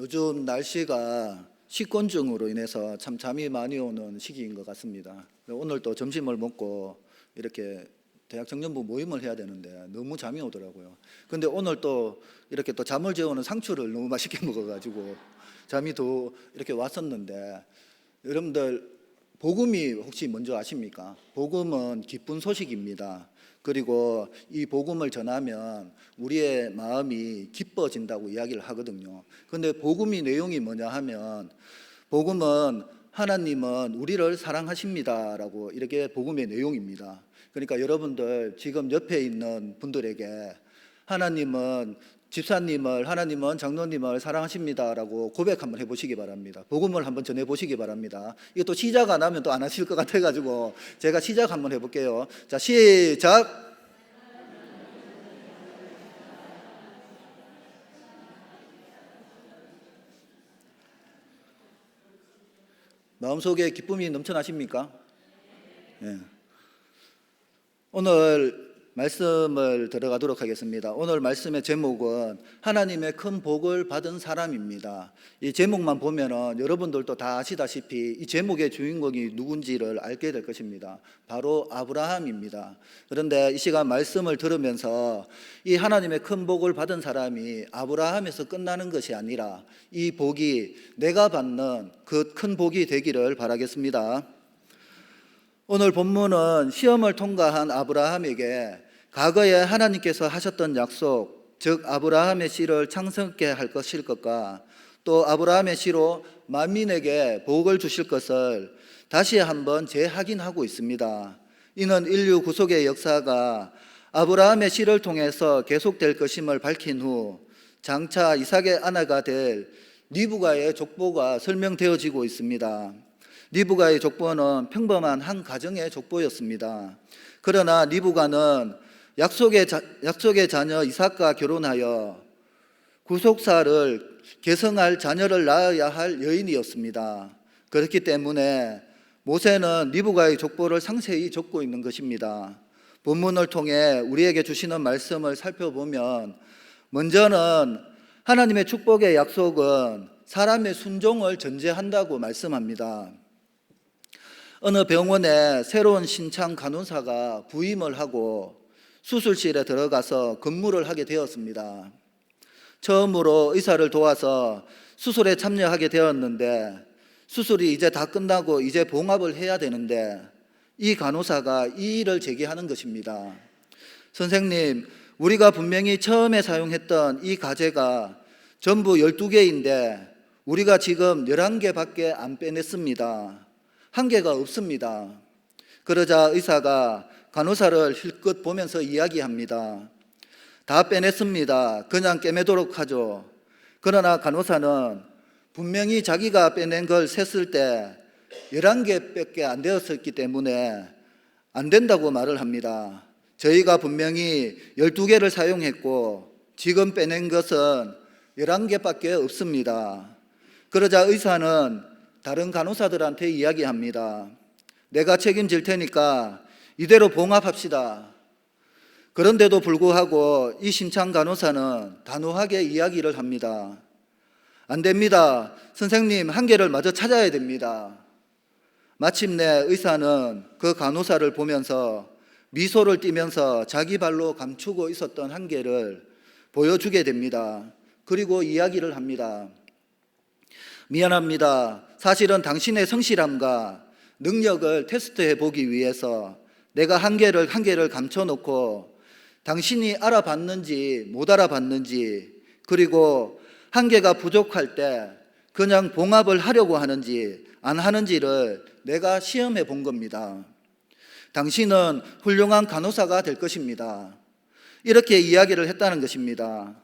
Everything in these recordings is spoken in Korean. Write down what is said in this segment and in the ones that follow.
요즘 날씨가 식곤증으로 인해서 참 잠이 많이 오는 시기인 것 같습니다. 오늘 또 점심을 먹고 이렇게 대학 청년부 모임을 해야 되는데 너무 잠이 오더라고요. 근데 오늘 또 이렇게 또 잠을 재우는 상추를 너무 맛있게 먹어가지고 잠이 더 이렇게 왔었는데, 여러분들 복음이 혹시 뭔지 아십니까? 복음은 기쁜 소식입니다. 그리고 이 복음을 전하면 우리의 마음이 기뻐진다고 이야기를 하거든요. 근데 복음의 내용이 뭐냐 하면, 복음은 하나님은 우리를 사랑하십니다라고 이렇게 복음의 내용입니다. 그러니까 여러분들 지금 옆에 있는 분들에게 하나님은 집사님을, 하나님은 장로님을 사랑하십니다라고 고백 한번 해보시기 바랍니다. 복음을 한번 전해보시기 바랍니다. 이거 또 시작 안 하면 또 안 하실 것 같아가지고 제가 시작 한번 해볼게요. 자, 시작. 마음속에 기쁨이 넘쳐나십니까? 예. 오늘 말씀을 들어가도록 하겠습니다. 오늘 말씀의 제목은 하나님의 큰 복을 받은 사람입니다. 이 제목만 보면은 여러분들도 다 아시다시피 이 제목의 주인공이 누군지를 알게 될 것입니다. 바로 아브라함입니다. 그런데 이 시간 말씀을 들으면서 이 하나님의 큰 복을 받은 사람이 아브라함에서 끝나는 것이 아니라 이 복이 내가 받는 그 큰 복이 되기를 바라겠습니다. 오늘 본문은 시험을 통과한 아브라함에게 과거에 하나님께서 하셨던 약속, 즉 아브라함의 씨를 창성케 할 것일 것과 또 아브라함의 씨로 만민에게 복을 주실 것을 다시 한번 재확인하고 있습니다. 이는 인류 구속의 역사가 아브라함의 씨를 통해서 계속될 것임을 밝힌 후 장차 이삭의 아내가 될 리브가의 족보가 설명되어지고 있습니다. 리브가의 족보는 평범한 한 가정의 족보였습니다. 그러나 리브가는 약속의 자녀 이삭과 결혼하여 구속사를 계승할 자녀를 낳아야 할 여인이었습니다. 그렇기 때문에 모세는 리브가의 족보를 상세히 적고 있는 것입니다. 본문을 통해 우리에게 주시는 말씀을 살펴보면, 먼저는 하나님의 축복의 약속은 사람의 순종을 전제한다고 말씀합니다. 어느 병원에 새로운 신창 간호사가 부임을 하고 수술실에 들어가서 근무를 하게 되었습니다. 처음으로 의사를 도와서 수술에 참여하게 되었는데, 수술이 이제 다 끝나고 이제 봉합을 해야 되는데 이 간호사가 이 일을 제기하는 것입니다. 선생님, 우리가 분명히 처음에 사용했던 이 가제가 전부 12개인데 우리가 지금 11개밖에 안 빼냈습니다. 한 개가 없습니다. 그러자 의사가 간호사를 힐끗 보면서 이야기합니다. 다 빼냈습니다. 그냥 꿰매도록 하죠. 그러나 간호사는 분명히 자기가 빼낸 걸 셌을 때 11개밖에 안 되었었기 때문에 안 된다고 말을 합니다. 저희가 분명히 12개를 사용했고 지금 빼낸 것은 11개밖에 없습니다. 그러자 의사는 다른 간호사들한테 이야기합니다. 내가 책임질 테니까 이대로 봉합합시다. 그런데도 불구하고 이 심창 간호사는 단호하게 이야기를 합니다. 안 됩니다. 선생님, 한 개를 마저 찾아야 됩니다. 마침내 의사는 그 간호사를 보면서 미소를 띠면서 자기 발로 감추고 있었던 한 개를 보여주게 됩니다. 그리고 이야기를 합니다. 미안합니다. 사실은 당신의 성실함과 능력을 테스트해 보기 위해서 내가 한 개를 감춰놓고 당신이 알아봤는지 못 알아봤는지, 그리고 한 개가 부족할 때 그냥 봉합을 하려고 하는지 안 하는지를 내가 시험해 본 겁니다. 당신은 훌륭한 간호사가 될 것입니다. 이렇게 이야기를 했다는 것입니다.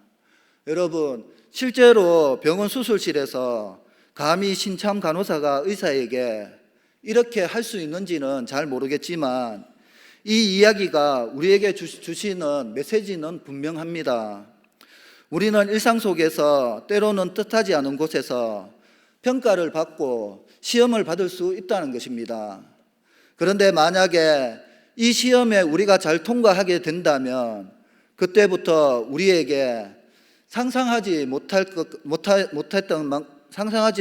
여러분, 실제로 병원 수술실에서 감히 신참 간호사가 의사에게 이렇게 할 수 있는지는 잘 모르겠지만 이 이야기가 우리에게 주시는 메시지는 분명합니다. 우리는 일상 속에서 때로는 뜻하지 않은 곳에서 평가를 받고 시험을 받을 수 있다는 것입니다. 그런데 만약에 이 시험에 우리가 잘 통과하게 된다면 그때부터 우리에게 상상하지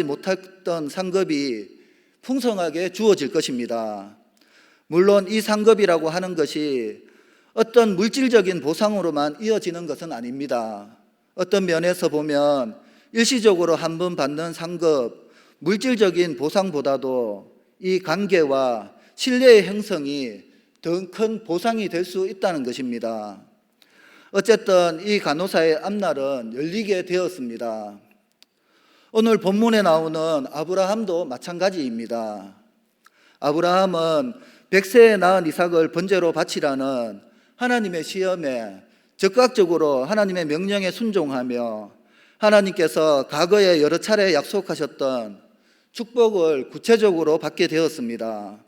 못했던 상급이 풍성하게 주어질 것입니다. 물론 이 상급이라고 하는 것이 어떤 물질적인 보상으로만 이어지는 것은 아닙니다. 어떤 면에서 보면 일시적으로 한 번 받는 상급, 물질적인 보상보다도 이 관계와 신뢰의 형성이 더 큰 보상이 될 수 있다는 것입니다. 어쨌든 이 간호사의 앞날은 열리게 되었습니다. 오늘 본문에 나오는 아브라함도 마찬가지입니다. 아브라함은 100세에 낳은 이삭을 번제로 바치라는 하나님의 시험에 적극적으로 하나님의 명령에 순종하며 하나님께서 과거에 여러 차례 약속하셨던 축복을 구체적으로 받게 되었습니다.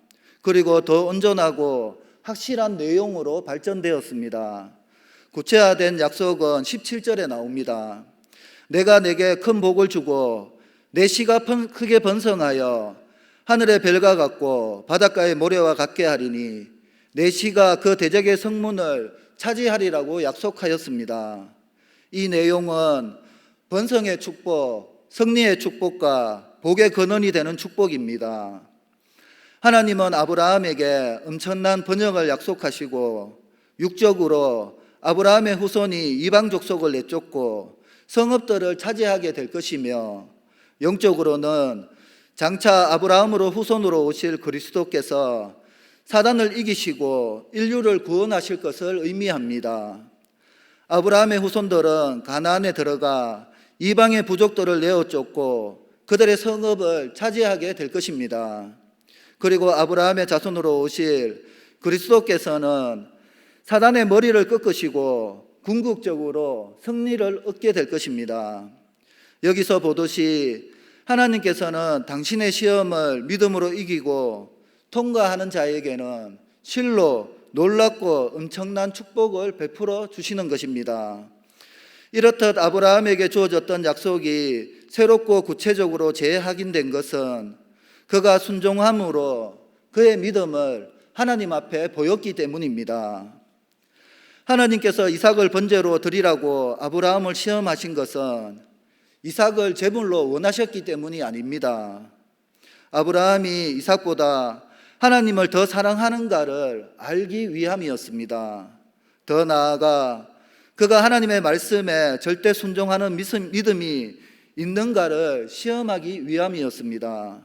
그리고 더 온전하고 확실한 내용으로 발전되었습니다. 구체화된 약속은 17절에 나옵니다. 내가 내게 큰 복을 주고 내 씨가 크게 번성하여 하늘의 별과 같고 바닷가의 모래와 같게 하리니 내 씨가 그 대적의 성문을 차지하리라고 약속하였습니다. 이 내용은 번성의 축복, 승리의 축복과 복의 근원이 되는 축복입니다. 하나님은 아브라함에게 엄청난 번영을 약속하시고 육적으로 아브라함의 후손이 이방 족속을 내쫓고 성읍들을 차지하게 될 것이며 영적으로는 장차 아브라함으로 후손으로 오실 그리스도께서 사단을 이기시고 인류를 구원하실 것을 의미합니다. 아브라함의 후손들은 가나안에 들어가 이방의 부족들을 내어 쫓고 그들의 성읍을 차지하게 될 것입니다. 그리고 아브라함의 자손으로 오실 그리스도께서는 사단의 머리를 꺾으시고 궁극적으로 승리를 얻게 될 것입니다. 여기서 보듯이 하나님께서는 당신의 시험을 믿음으로 이기고 통과하는 자에게는 실로 놀랍고 엄청난 축복을 베풀어 주시는 것입니다. 이렇듯 아브라함에게 주어졌던 약속이 새롭고 구체적으로 재확인된 것은 그가 순종함으로 그의 믿음을 하나님 앞에 보였기 때문입니다. 하나님께서 이삭을 번제로 드리라고 아브라함을 시험하신 것은 이삭을 제물로 원하셨기 때문이 아닙니다. 아브라함이 이삭보다 하나님을 더 사랑하는가를 알기 위함이었습니다. 더 나아가 그가 하나님의 말씀에 절대 순종하는 믿음이 있는가를 시험하기 위함이었습니다.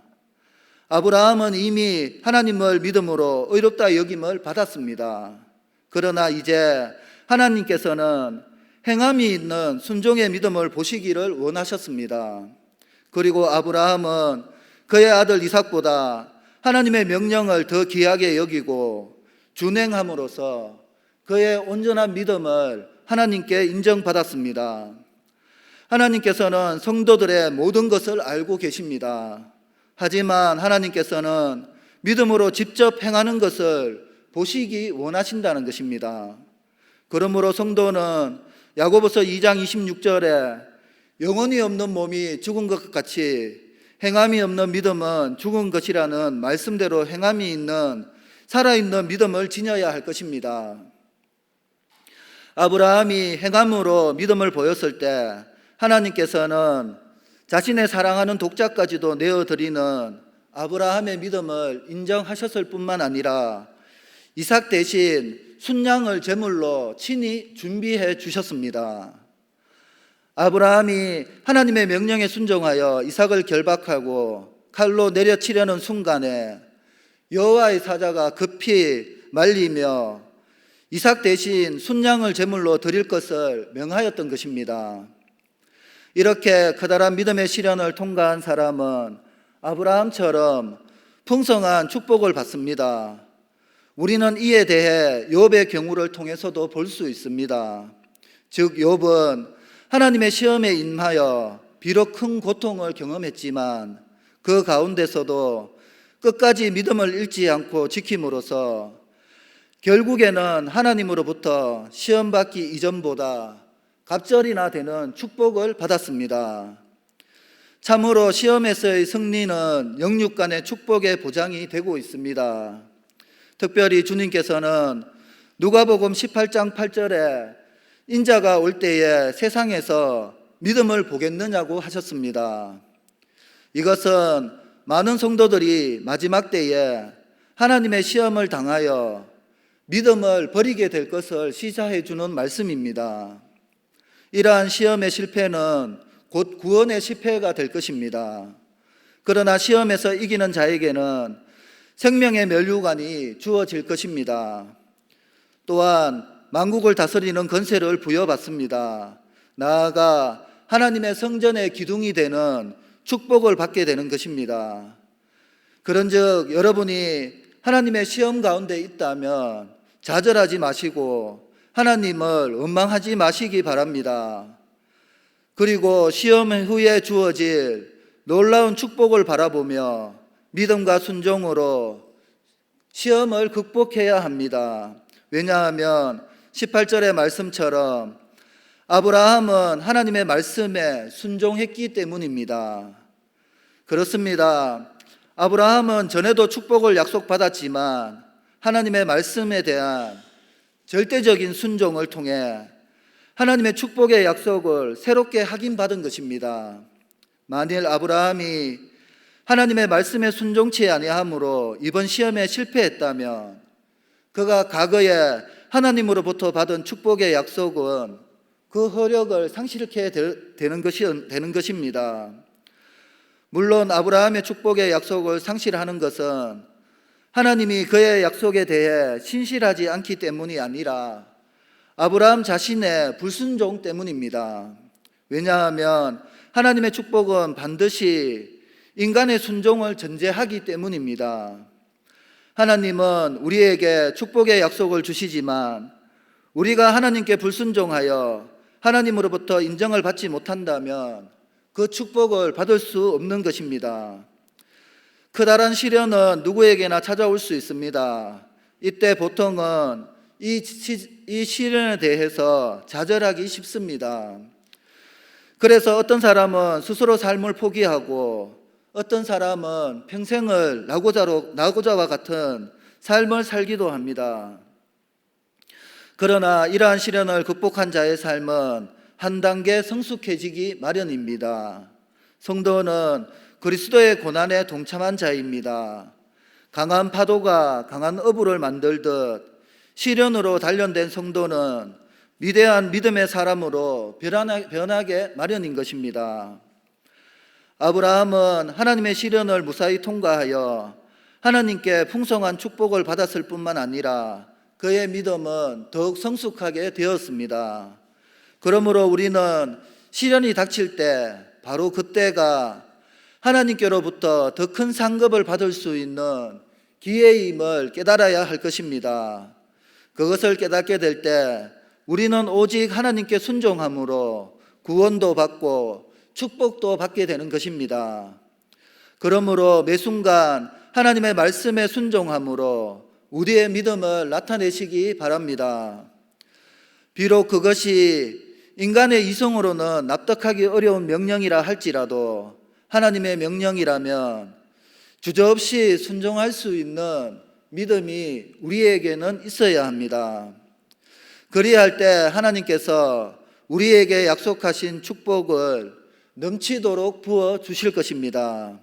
아브라함은 이미 하나님을 믿음으로 의롭다 여김을 받았습니다. 그러나 이제 하나님께서는 행함이 있는 순종의 믿음을 보시기를 원하셨습니다. 그리고 아브라함은 그의 아들 이삭보다 하나님의 명령을 더 귀하게 여기고 준행함으로써 그의 온전한 믿음을 하나님께 인정받았습니다. 하나님께서는 성도들의 모든 것을 알고 계십니다. 하지만 하나님께서는 믿음으로 직접 행하는 것을 보시기 원하신다는 것입니다. 그러므로 성도는 야고보서 2장 26절에 영혼이 없는 몸이 죽은 것 같이 행함이 없는 믿음은 죽은 것이라는 말씀대로 행함이 있는 살아있는 믿음을 지녀야 할 것입니다. 아브라함이 행함으로 믿음을 보였을 때 하나님께서는 자신의 사랑하는 독자까지도 내어드리는 아브라함의 믿음을 인정하셨을 뿐만 아니라 이삭 대신 순양을 제물로 친히 준비해 주셨습니다. 아브라함이 하나님의 명령에 순종하여 이삭을 결박하고 칼로 내려치려는 순간에 여호와의 사자가 급히 말리며 이삭 대신 순양을 제물로 드릴 것을 명하였던 것입니다. 이렇게 커다란 믿음의 시련을 통과한 사람은 아브라함처럼 풍성한 축복을 받습니다. 우리는 이에 대해 욥의 경우를 통해서도 볼 수 있습니다. 즉 욥은 하나님의 시험에 임하여 비록 큰 고통을 경험했지만 그 가운데서도 끝까지 믿음을 잃지 않고 지킴으로써 결국에는 하나님으로부터 시험받기 이전보다 갑절이나 되는 축복을 받았습니다. 참으로 시험에서의 승리는 영육 간의 축복의 보장이 되고 있습니다. 특별히 주님께서는 누가복음 18장 8절에 인자가 올 때에 세상에서 믿음을 보겠느냐고 하셨습니다. 이것은 많은 성도들이 마지막 때에 하나님의 시험을 당하여 믿음을 버리게 될 것을 시사해 주는 말씀입니다. 이러한 시험의 실패는 곧 구원의 실패가 될 것입니다. 그러나 시험에서 이기는 자에게는 생명의 면류관이 주어질 것입니다. 또한 만국을 다스리는 권세를 부여받습니다. 나아가 하나님의 성전의 기둥이 되는 축복을 받게 되는 것입니다. 그런즉 여러분이 하나님의 시험 가운데 있다면 좌절하지 마시고 하나님을 원망하지 마시기 바랍니다. 그리고 시험 후에 주어질 놀라운 축복을 바라보며 믿음과 순종으로 시험을 극복해야 합니다. 왜냐하면 18절의 말씀처럼 아브라함은 하나님의 말씀에 순종했기 때문입니다. 그렇습니다. 아브라함은 전에도 축복을 약속받았지만 하나님의 말씀에 대한 절대적인 순종을 통해 하나님의 축복의 약속을 새롭게 확인받은 것입니다. 만일 아브라함이 하나님의 말씀에 순종치 아니함으로 이번 시험에 실패했다면 그가 과거에 하나님으로부터 받은 축복의 약속은 그 효력을 상실케 되는 것입니다. 물론 아브라함의 축복의 약속을 상실하는 것은 하나님이 그의 약속에 대해 신실하지 않기 때문이 아니라 아브라함 자신의 불순종 때문입니다. 왜냐하면 하나님의 축복은 반드시 인간의 순종을 전제하기 때문입니다. 하나님은 우리에게 축복의 약속을 주시지만 우리가 하나님께 불순종하여 하나님으로부터 인정을 받지 못한다면 그 축복을 받을 수 없는 것입니다. 커다란 시련은 누구에게나 찾아올 수 있습니다. 이때 보통은 이 시련에 대해서 좌절하기 쉽습니다. 그래서 어떤 사람은 스스로 삶을 포기하고 어떤 사람은 평생을 낙오자와 같은 삶을 살기도 합니다. 그러나 이러한 시련을 극복한 자의 삶은 한 단계 성숙해지기 마련입니다. 성도는 그리스도의 고난에 동참한 자입니다. 강한 파도가 강한 어부를 만들듯 시련으로 단련된 성도는 위대한 믿음의 사람으로 변하게 마련인 것입니다. 아브라함은 하나님의 시련을 무사히 통과하여 하나님께 풍성한 축복을 받았을 뿐만 아니라 그의 믿음은 더욱 성숙하게 되었습니다. 그러므로 우리는 시련이 닥칠 때 바로 그때가 하나님께로부터 더 큰 상급을 받을 수 있는 기회임을 깨달아야 할 것입니다. 그것을 깨닫게 될 때 우리는 오직 하나님께 순종함으로 구원도 받고 축복도 받게 되는 것입니다. 그러므로 매 순간 하나님의 말씀에 순종함으로 우리의 믿음을 나타내시기 바랍니다. 비록 그것이 인간의 이성으로는 납득하기 어려운 명령이라 할지라도 하나님의 명령이라면 주저없이 순종할 수 있는 믿음이 우리에게는 있어야 합니다. 그리할 때 하나님께서 우리에게 약속하신 축복을 넘치도록 부어 주실 것입니다.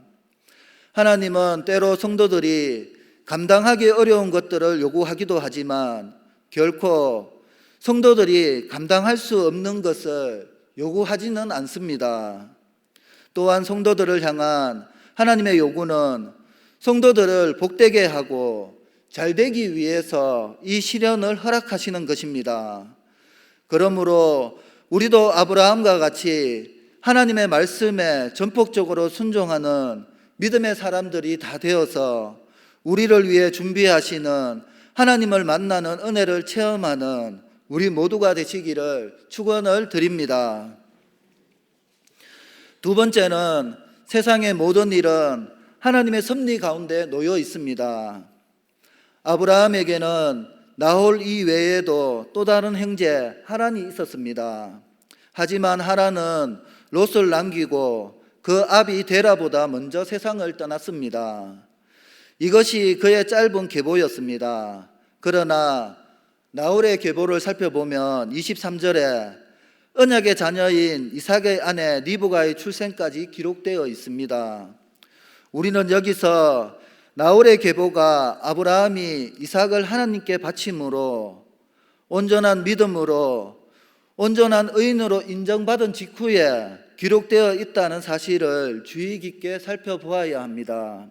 하나님은 때로 성도들이 감당하기 어려운 것들을 요구하기도 하지만 결코 성도들이 감당할 수 없는 것을 요구하지는 않습니다. 또한 성도들을 향한 하나님의 요구는 성도들을 복되게 하고 잘되기 위해서 이 시련을 허락하시는 것입니다. 그러므로 우리도 아브라함과 같이 하나님의 말씀에 전폭적으로 순종하는 믿음의 사람들이 다 되어서 우리를 위해 준비하시는 하나님을 만나는 은혜를 체험하는 우리 모두가 되시기를 축원을 드립니다. 두 번째는 세상의 모든 일은 하나님의 섭리 가운데 놓여 있습니다. 아브라함에게는 나홀 이외에도 또 다른 형제 하란이 있었습니다. 하지만 하란은 롯을 남기고 그 아비 데라보다 먼저 세상을 떠났습니다. 이것이 그의 짧은 계보였습니다. 그러나 나홀의 계보를 살펴보면 23절에 언약의 자녀인 이삭의 아내 리브가의 출생까지 기록되어 있습니다. 우리는 여기서 나홀의 계보가 아브라함이 이삭을 하나님께 바침으로 온전한 믿음으로 온전한 의인으로 인정받은 직후에 기록되어 있다는 사실을 주의 깊게 살펴보아야 합니다.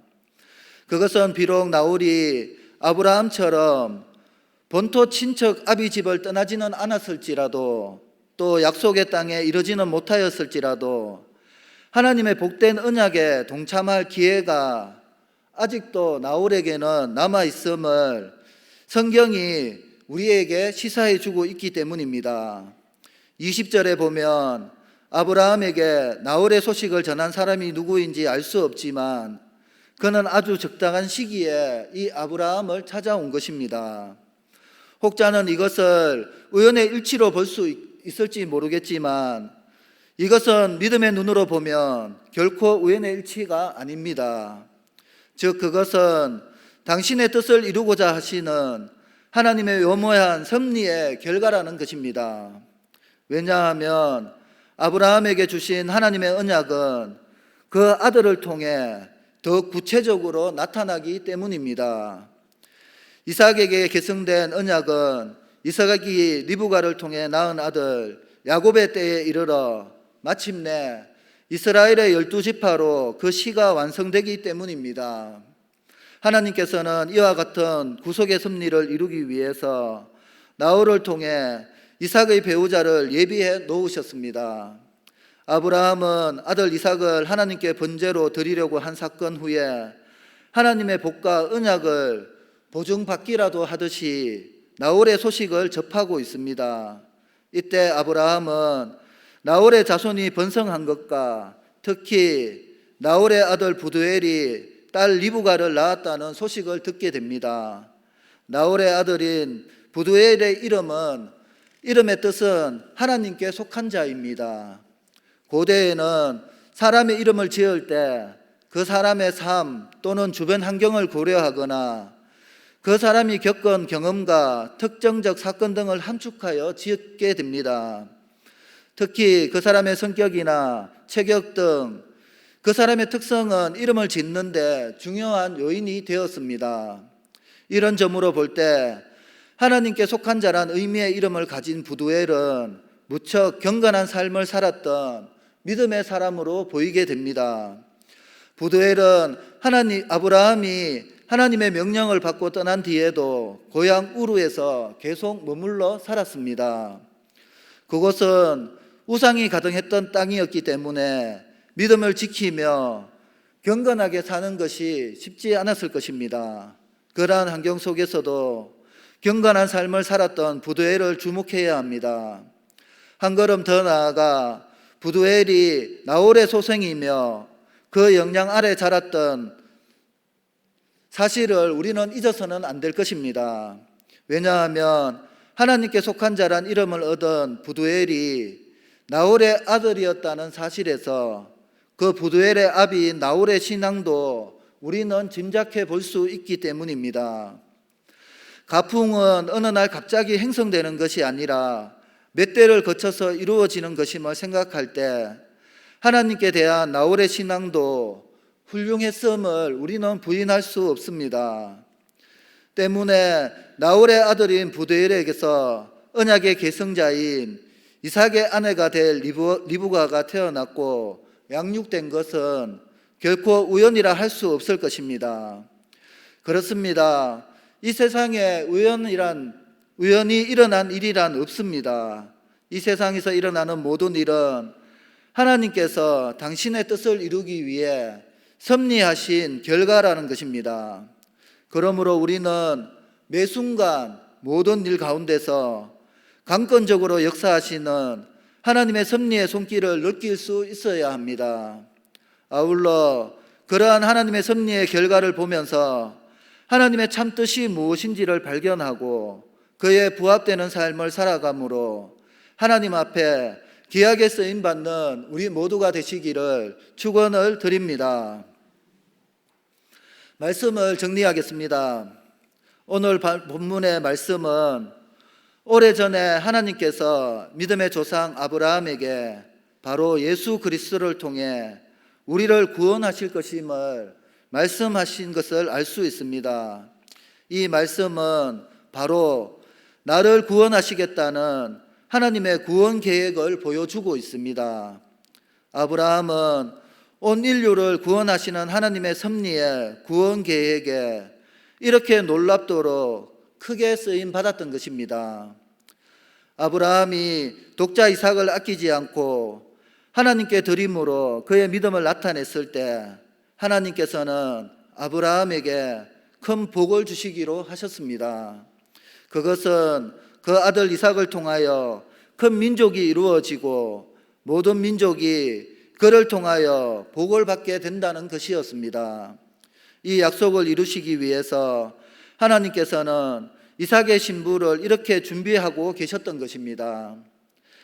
그것은 비록 나홀이 아브라함처럼 본토 친척 아비 집을 떠나지는 않았을지라도 또 약속의 땅에 이르지는 못하였을지라도 하나님의 복된 언약에 동참할 기회가 아직도 나홀에게는 남아있음을 성경이 우리에게 시사해 주고 있기 때문입니다. 20절에 보면 아브라함에게 나홀의 소식을 전한 사람이 누구인지 알 수 없지만 그는 아주 적당한 시기에 이 아브라함을 찾아온 것입니다. 혹자는 이것을 우연의 일치로 볼 수 있을지 모르겠지만 이것은 믿음의 눈으로 보면 결코 우연의 일치가 아닙니다. 즉 그것은 당신의 뜻을 이루고자 하시는 하나님의 요모한 섭리의 결과라는 것입니다. 왜냐하면 아브라함에게 주신 하나님의 언약은 그 아들을 통해 더 구체적으로 나타나기 때문입니다. 이삭에게 계승된 언약은 이삭이 리브가를 통해 낳은 아들 야곱의 때에 이르러 마침내 이스라엘의 12지파로 그 시가 완성되기 때문입니다. 하나님께서는 이와 같은 구속의 섭리를 이루기 위해서 나홀을 통해 이삭의 배우자를 예비해 놓으셨습니다. 아브라함은 아들 이삭을 하나님께 번제로 드리려고 한 사건 후에 하나님의 복과 언약을 보증받기라도 하듯이 나홀의 소식을 접하고 있습니다. 이때 아브라함은 나홀의 자손이 번성한 것과 특히 나홀의 아들 부두엘이 딸 리브가를 낳았다는 소식을 듣게 됩니다. 나홀의 아들인 부두엘의 이름의 뜻은 하나님께 속한 자입니다. 고대에는 사람의 이름을 지을 때 그 사람의 삶 또는 주변 환경을 고려하거나 그 사람이 겪은 경험과 특정적 사건 등을 함축하여 지었게 됩니다. 특히 그 사람의 성격이나 체격 등 그 사람의 특성은 이름을 짓는데 중요한 요인이 되었습니다. 이런 점으로 볼 때 하나님께 속한 자란 의미의 이름을 가진 부두엘은 무척 경건한 삶을 살았던 믿음의 사람으로 보이게 됩니다. 부두엘은 아브라함이 하나님의 명령을 받고 떠난 뒤에도 고향 우르에서 계속 머물러 살았습니다. 그곳은 우상이 가득했던 땅이었기 때문에 믿음을 지키며 경건하게 사는 것이 쉽지 않았을 것입니다. 그러한 환경 속에서도 경건한 삶을 살았던 부두엘을 주목해야 합니다. 한 걸음 더 나아가 부두엘이 나홀의 소생이며 그 영향 아래 자랐던 사실을 우리는 잊어서는 안 될 것입니다. 왜냐하면 하나님께 속한 자란 이름을 얻은 부두엘이 나홀의 아들이었다는 사실에서 그 부두엘의 아비인 나홀의 신앙도 우리는 짐작해 볼 수 있기 때문입니다. 가풍은 어느 날 갑자기 형성되는 것이 아니라 몇 대를 거쳐서 이루어지는 것임을 생각할 때 하나님께 대한 나홀의 신앙도 훌륭했음을 우리는 부인할 수 없습니다. 때문에 나홀의 아들인 부두엘에게서 언약의 계승자인 이삭의 아내가 될 리브가가 태어났고 양육된 것은 결코 우연이라 할 수 없을 것입니다. 그렇습니다. 이 세상에 우연히 일어난 일이란 없습니다. 이 세상에서 일어나는 모든 일은 하나님께서 당신의 뜻을 이루기 위해 섭리하신 결과라는 것입니다. 그러므로 우리는 매 순간 모든 일 가운데서 강권적으로 역사하시는 하나님의 섭리의 손길을 느낄 수 있어야 합니다. 아울러 그러한 하나님의 섭리의 결과를 보면서 하나님의 참뜻이 무엇인지를 발견하고 그에 부합되는 삶을 살아감으로 하나님 앞에 귀하게 쓰임받는 우리 모두가 되시기를 축원을 드립니다. 말씀을 정리하겠습니다. 오늘 본문의 말씀은 오래전에 하나님께서 믿음의 조상 아브라함에게 바로 예수 그리스도를 통해 우리를 구원하실 것임을 말씀하신 것을 알 수 있습니다. 이 말씀은 바로 나를 구원하시겠다는 하나님의 구원 계획을 보여주고 있습니다. 아브라함은 온 인류를 구원하시는 하나님의 섭리의 구원 계획에 이렇게 놀랍도록 크게 쓰임 받았던 것입니다. 아브라함이 독자 이삭을 아끼지 않고 하나님께 드림으로 그의 믿음을 나타냈을 때 하나님께서는 아브라함에게 큰 복을 주시기로 하셨습니다. 그것은 그 아들 이삭을 통하여 큰 민족이 이루어지고 모든 민족이 그를 통하여 복을 받게 된다는 것이었습니다. 이 약속을 이루시기 위해서 하나님께서는 이삭의 신부를 이렇게 준비하고 계셨던 것입니다.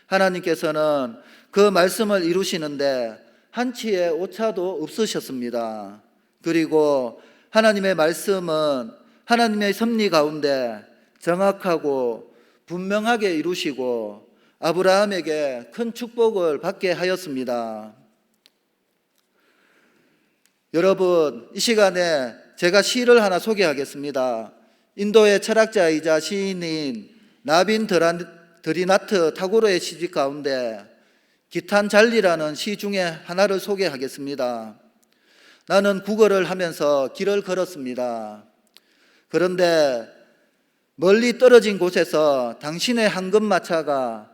하나님께서는 그 말씀을 이루시는데 한치의 오차도 없으셨습니다. 그리고 하나님의 말씀은 하나님의 섭리 가운데 정확하고 분명하게 이루시고 아브라함에게 큰 축복을 받게 하였습니다. 여러분, 이 시간에 제가 시를 하나 소개하겠습니다. 인도의 철학자이자 시인인 나빈 드리나트 타고르의 시집 가운데 기탄잘리라는 시 중에 하나를 소개하겠습니다. 나는 구걸을 하면서 길을 걸었습니다. 그런데 멀리 떨어진 곳에서 당신의 황금마차가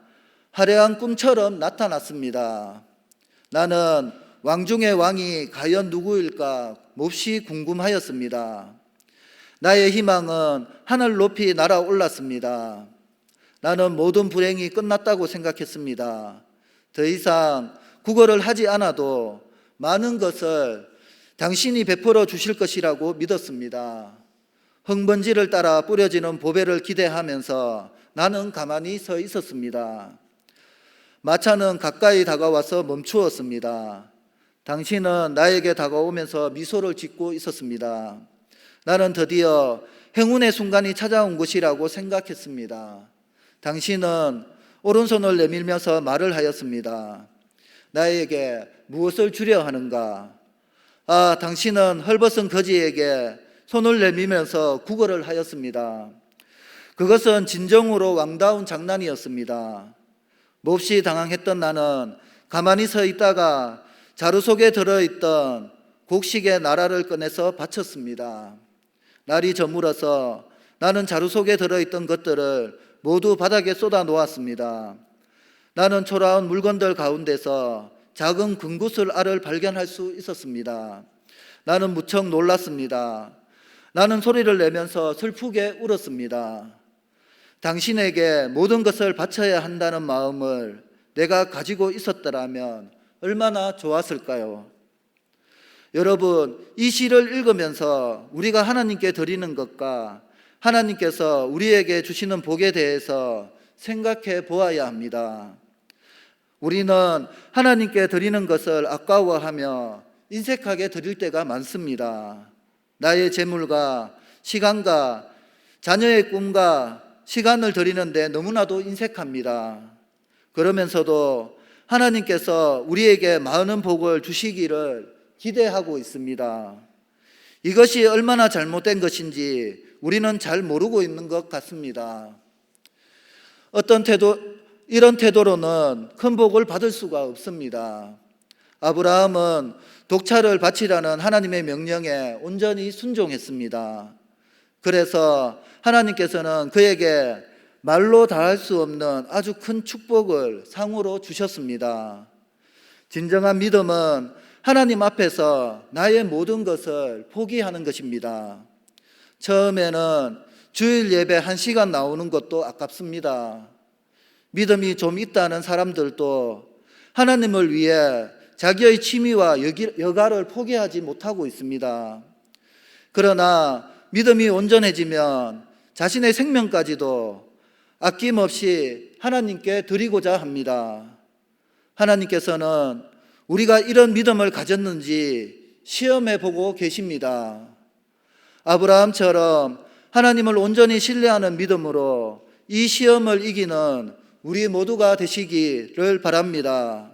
화려한 꿈처럼 나타났습니다. 나는 왕 중의 왕이 과연 누구일까 몹시 궁금하였습니다. 나의 희망은 하늘 높이 날아올랐습니다. 나는 모든 불행이 끝났다고 생각했습니다. 더 이상 구걸을 하지 않아도 많은 것을 당신이 베풀어 주실 것이라고 믿었습니다. 흥번지를 따라 뿌려지는 보배를 기대하면서 나는 가만히 서 있었습니다. 마차는 가까이 다가와서 멈추었습니다. 당신은 나에게 다가오면서 미소를 짓고 있었습니다. 나는 드디어 행운의 순간이 찾아온 것이라고 생각했습니다. 당신은 오른손을 내밀면서 말을 하였습니다. 나에게 무엇을 주려 하는가? 당신은 헐벗은 거지에게 손을 내밀면서 구걸을 하였습니다. 그것은 진정으로 왕다운 장난이었습니다. 몹시 당황했던 나는 가만히 서 있다가 자루 속에 들어있던 곡식의 나라를 꺼내서 바쳤습니다. 날이 저물어서 나는 자루 속에 들어있던 것들을 모두 바닥에 쏟아 놓았습니다. 나는 초라한 물건들 가운데서 작은 금구슬 알을 발견할 수 있었습니다. 나는 무척 놀랐습니다. 나는 소리를 내면서 슬프게 울었습니다. 당신에게 모든 것을 바쳐야 한다는 마음을 내가 가지고 있었더라면 얼마나 좋았을까요? 여러분, 이 시를 읽으면서 우리가 하나님께 드리는 것과 하나님께서 우리에게 주시는 복에 대해서 생각해 보아야 합니다. 우리는 하나님께 드리는 것을 아까워하며 인색하게 드릴 때가 많습니다. 나의 재물과 시간과 자녀의 꿈과 시간을 드리는데 너무나도 인색합니다. 그러면서도 하나님께서 우리에게 많은 복을 주시기를 기대하고 있습니다. 이것이 얼마나 잘못된 것인지 우리는 잘 모르고 있는 것 같습니다. 이런 태도로는 큰 복을 받을 수가 없습니다. 아브라함은 독차를 바치라는 하나님의 명령에 온전히 순종했습니다. 그래서 하나님께서는 그에게 말로 다할 수 없는 아주 큰 축복을 상으로 주셨습니다. 진정한 믿음은 하나님 앞에서 나의 모든 것을 포기하는 것입니다. 처음에는 주일 예배 1시간 나오는 것도 아깝습니다. 믿음이 좀 있다는 사람들도 하나님을 위해 자기의 취미와 여가를 포기하지 못하고 있습니다. 그러나 믿음이 온전해지면 자신의 생명까지도 아낌없이 하나님께 드리고자 합니다. 하나님께서는 우리가 이런 믿음을 가졌는지 시험해 보고 계십니다. 아브라함처럼 하나님을 온전히 신뢰하는 믿음으로 이 시험을 이기는 우리 모두가 되시기를 바랍니다.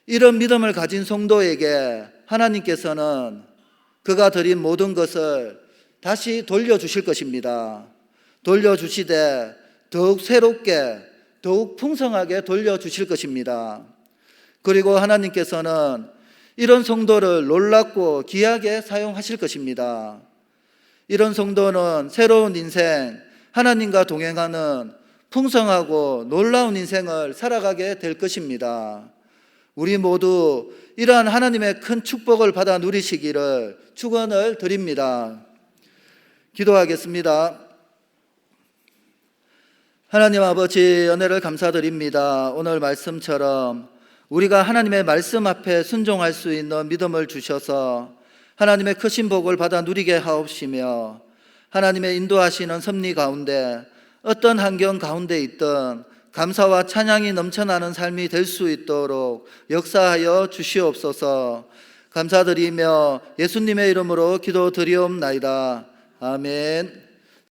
이런 믿음을 가진 성도에게 하나님께서는 그가 드린 모든 것을 다시 돌려주실 것입니다. 돌려주시되 더욱 새롭게, 더욱 풍성하게 돌려주실 것입니다. 그리고 하나님께서는 이런 성도를 놀랍고 귀하게 사용하실 것입니다. 이런 성도는 새로운 인생, 하나님과 동행하는 풍성하고 놀라운 인생을 살아가게 될 것입니다. 우리 모두 이러한 하나님의 큰 축복을 받아 누리시기를 축원을 드립니다. 기도하겠습니다. 하나님 아버지, 은혜를 감사드립니다. 오늘 말씀처럼 우리가 하나님의 말씀 앞에 순종할 수 있는 믿음을 주셔서 하나님의 크신 복을 받아 누리게 하옵시며, 하나님의 인도하시는 섭리 가운데 어떤 환경 가운데 있든 감사와 찬양이 넘쳐나는 삶이 될 수 있도록 역사하여 주시옵소서. 감사드리며 예수님의 이름으로 기도드리옵나이다. 아멘.